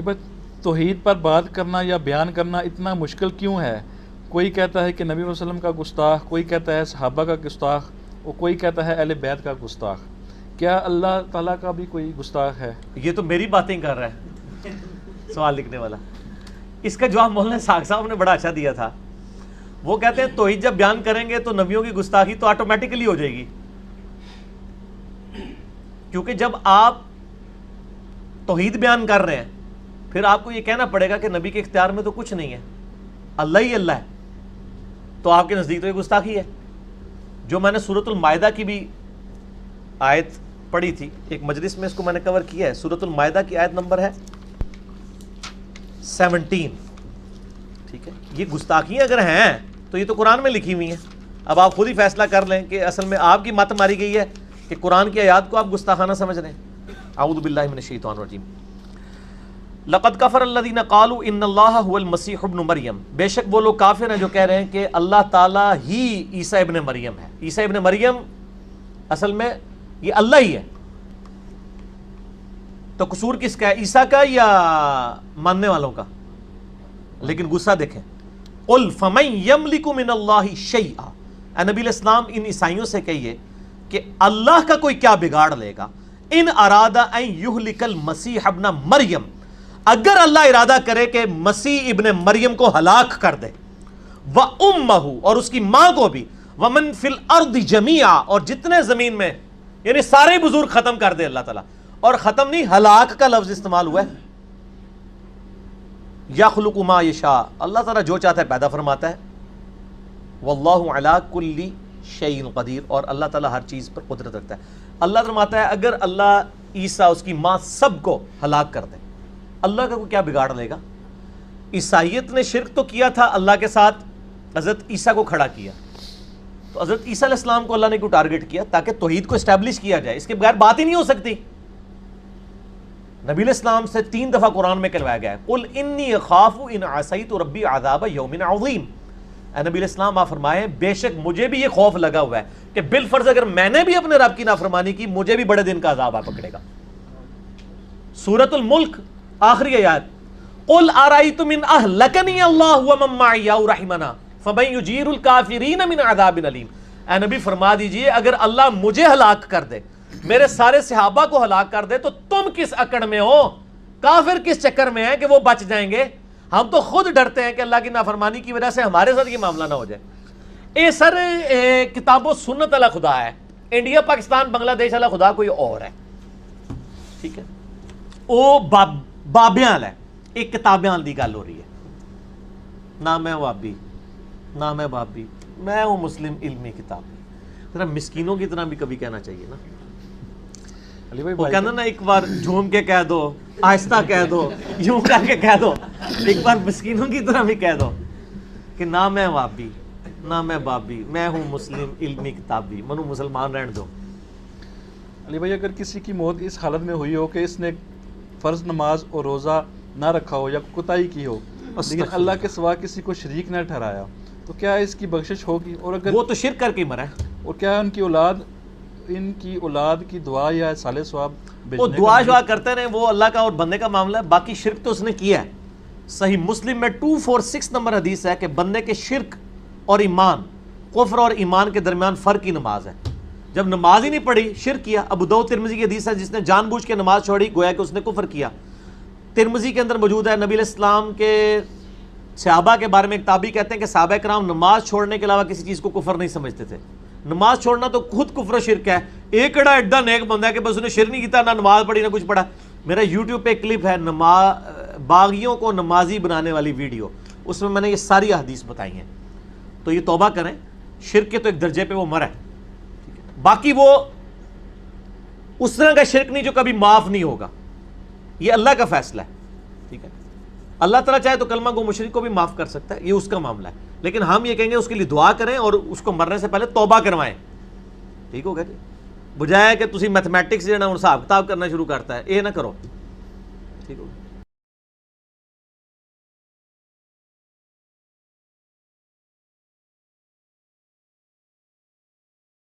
بس توحید پر بات کرنا یا بیان کرنا اتنا مشکل کیوں ہے؟ کوئی کہتا ہے کہ نبی صلی اللہ علیہ وسلم کا گستاخ، کوئی کہتا ہے صحابہ کا گستاخ، اور کوئی کہتا ہے اہل بیت کا گستاخ۔ کیا اللہ تعالیٰ کا بھی کوئی گستاخ ہے؟ یہ تو میری باتیں کر رہا ہے سوال لکھنے والا۔ اس کا جواب مولانا ساق صاحب نے بڑا اچھا دیا تھا۔ وہ کہتے ہیں توحید جب بیان کریں گے تو نبیوں کی گستاخی تو آٹومیٹکلی ہو جائے گی، کیونکہ جب آپ توحید بیان کر رہے ہیں پھر آپ کو یہ کہنا پڑے گا کہ نبی کے اختیار میں تو کچھ نہیں ہے، اللہ ہی اللہ ہے، تو آپ کے نزدیک تو یہ گستاخی ہے۔ جو میں نے سورۃ المائدہ کی بھی آیت پڑھی تھی، ایک مجلس میں اس کو میں نے کور کیا ہے۔ سورۃ المائدہ کی آیت نمبر ہے 17، ٹھیک ہے۔ یہ گستاخیاں اگر ہیں تو یہ تو قرآن میں لکھی ہوئی ہیں۔ اب آپ خود ہی فیصلہ کر لیں کہ اصل میں آپ کی مت ماری گئی ہے کہ قرآن کی آیات کو آپ گستاخانہ سمجھ رہے ہیں۔ اعوذ باللہ من الشیطان الرجیم۔ لقد کفر الذین قالوا ان اللہ هو المسیح ابن مریم، بے شک وہ لوگ کافر ہیں جو کہہ رہے ہیں کہ اللہ تعالیٰ ہی عیسیٰ ابن مریم ہے۔ عیسیٰ ابن مریم اصل میں یہ اللہ ہی ہے، تو قصور کس کا ہے، عیسیٰ کا یا ماننے والوں کا؟ لیکن غصہ دیکھیں، قل فمن یملک من اللہ شیئا، اے نبی علیہ السلام ان عیسائیوں سے کہیے کہ اللہ کا کوئی کیا بگاڑ لے گا، ان ارادہ ان یہلک المسیح ابن مریم، اگر اللہ ارادہ کرے کہ مسیح ابن مریم کو ہلاک کر دے، وَأُمَّهُ اور اس کی ماں کو بھی، وَمَن فِي الْأَرْضِ جَمِيعًا اور جتنے زمین میں، یعنی سارے بزرگ ختم کر دے اللہ تعالیٰ، اور ختم نہیں، ہلاک کا لفظ استعمال ہوا ہے۔ یخلق ما یشاء، اللہ تعالیٰ جو چاہتا ہے پیدا فرماتا ہے، واللہ علی کل شیء قدیر، اور اللہ تعالیٰ ہر چیز پر قدرت رکھتا ہے۔ اللہ فرماتا ہے اگر اللہ عیسیٰ اس کی ماں سب کو ہلاک کر دے، اللہ کا کوئی کیا بگاڑ لے گا؟ عیسائیت نے شرک تو کیا تھا، اللہ کے ساتھ حضرت عیسیٰ کو کھڑا کیا، تو حضرت عیسیٰ علیہ السلام کو اللہ نے کیوں ٹارگٹ کیا؟ تاکہ توحید کو اسٹیبلش کیا جائے، اس کے بغیر بات ہی نہیں ہو سکتی۔ نبی علیہ السلام سے 3 دفعہ قرآن میں کہلوایا گیا ہے، قل انی اخاف ان عصیت ربی عذاب یوم عظیم۔ اے نبی علیہ السلام آپ فرمائیں بے شک مجھے بھی یہ خوف لگا ہوا ہے کہ بالفرض اگر میں نے بھی اپنے رب کی نافرمانی کی، مجھے بھی بڑے دن کا عذاب آ پکڑے گا۔ سورۃ الملک آخری آیات، قل ارأیتم ان اہلکنی اللہ ومن معی او رحمنا فمن یجیر الکافرین من عذاب علیم۔ اے نبی فرما دیجئے اگر اللہ مجھے ہلاک کر دے، میرے سارے صحابہ کو ہلاک کر دے، تو تم کس اکڑ میں ہو، کافر کس چکر میں ہیں کہ وہ بچ جائیں گے؟ ہم تو خود ڈرتے ہیں کہ اللہ کی نافرمانی کی وجہ سے ہمارے ساتھ یہ معاملہ نہ ہو جائے۔ اے سر کتاب و سنت والا خدا ہے، انڈیا پاکستان بنگلہ دیش والا خدا کوئی اور ہے، ٹھیک ہے؟ وہ بابیاں والا ہے، ایک کتابیاں دی گل ہو رہی ہے، نہ میں وابی نہ میں بابی، میں ہوں مسلم علمی کتابی۔ ذرا مسکینوں کی طرح بھی کبھی کہنا چاہیے نا، وہ کہنا نا ایک بار جھوم کے کہہ دو، آہستہ کہہ دو، یوں کر کے کہہ دو، ایک بار مسکینوں کی طرح بھی کہہ دو کہ نہ میں وابی نہ میں بابی، میں ہوں مسلم علمی کتابی، منو مسلمان رہن دو۔ علی بھائی اگر کسی کی موت اس حالت میں ہوئی ہو کہ اس نے فرض نماز اور روزہ نہ رکھا ہو یا کوتاہی کی ہو، لیکن اللہ کے سوا کسی کو شریک نہ ٹھہرایا، تو کیا اس کی بخشش ہوگی؟ اور اگر وہ تو شرک کر کے مرا ہے، اور کیا ان کی اولاد کی دعا یا صالح ثواب وہ دعا شعا کرتے رہے، وہ اللہ کا اور بندے کا معاملہ ہے، باقی شرک تو اس نے کیا ہے۔ صحیح مسلم میں 246 نمبر حدیث ہے کہ بندے کے شرک اور ایمان، کفر اور ایمان کے درمیان فرق ہی نماز ہے۔ جب نماز ہی نہیں پڑھی، شرک کیا۔ ابو داؤد ترمذی کی حدیث ہے جس نے جان بوجھ کے نماز چھوڑی گویا کہ اس نے کفر کیا۔ ترمذی کے اندر موجود ہے، نبی علیہ السلام کے صحابہ کے بارے میں ایک تابعی کہتے ہیں کہ صحابہ کرام نماز چھوڑنے کے علاوہ کسی چیز کو کفر نہیں سمجھتے تھے۔ نماز چھوڑنا تو خود کفر و شرک ہے۔ ایک ایڈا نیک بندہ ہے کہ بس انہیں شرک نہیں کیتا، نہ نماز پڑھی نہ کچھ پڑھا۔ میرا یوٹیوب پہ ایک کلپ ہے باغیوں کو نمازی بنانے والی ویڈیو، اس میں نے یہ ساری احادیث بتائی ہیں، تو یہ توبہ کریں، شرک کے تو ایک درجے پہ وہ مرا ہے، باقی وہ اس طرح کا شرک نہیں جو کبھی معاف نہیں ہوگا، یہ اللہ کا فیصلہ ہے، ٹھیک ہے؟ اللہ تعالیٰ چاہے تو کلمہ گو مشرک کو بھی معاف کر سکتا ہے، یہ اس کا معاملہ ہے، لیکن ہم یہ کہیں گے اس کے لیے دعا کریں اور اس کو مرنے سے پہلے توبہ کروائیں، ٹھیک ہوگا جی؟ بجائے کہ تسی میتھمیٹکس جو ہے نا حساب کتاب کرنا شروع کرتا ہے، یہ نہ کرو، ٹھیک ہوگا؟